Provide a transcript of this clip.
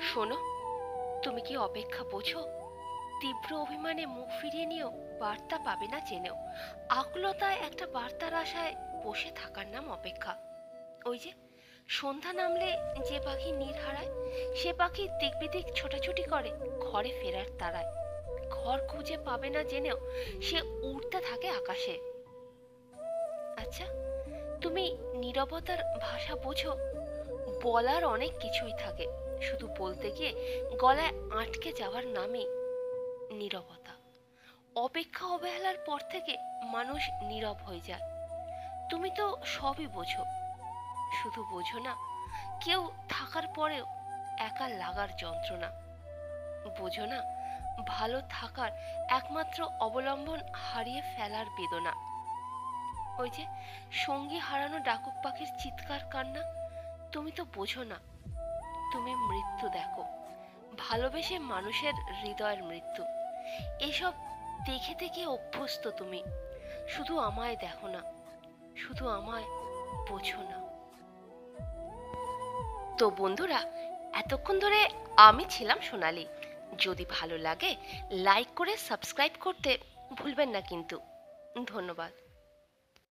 শোনো, তুমি কি অপেক্ষা বোঝো? তীব্র অভিমানে মুখ ফিরিয়ে নিও, বার্তা পাবে না জেনেও। আকুলতায় একটা বার্তার আশায় বসে থাকার নাম অপেক্ষা। ওই যে সন্ধ্যা নামলে যে পাখি নীড় হারায়, সে পাখি দিক ছোটাছুটি করে ঘরে ফেরার তাড়ায়। ঘর খুঁজে পাবে না জেনেও সে উড়তে থাকে আকাশে। আচ্ছা, তুমি নীরবতার ভাষা বোঝো? বলার অনেক কিছুই থাকে, শুধু বলতে গিয়ে গলায় আটকে যাওয়ার নামই নীরবতা। অপেক্ষা অবহেলার পর থেকে মানুষ নীরব হয়ে যায়। তুমি তো সবই বোঝো, শুধু বোঝো না কেউ থাকার পরেও একা লাগার যন্ত্রণা। বোঝো না ভালো থাকার একমাত্র অবলম্বন হারিয়ে ফেলার বেদনা। ওই যে সঙ্গী হারানো ডাকুক পাখির চিৎকার কান্না। তুমি তো বোঝো না, তুমি মৃত্যু দেখো, ভালোবেসে মানুষের হৃদয়ের মৃত্যু। এসব দেখে দেখে অভ্যস্ত তুমি। শুধু আমায় দেখো না, শুধু আমায় বোঝো না। তো বন্ধুরা, এতক্ষণ ধরে আমি ছিলাম সোনালি। যদি ভালো লাগে লাইক করে সাবস্ক্রাইব করতে ভুলবেন না কিন্তু। ধন্যবাদ।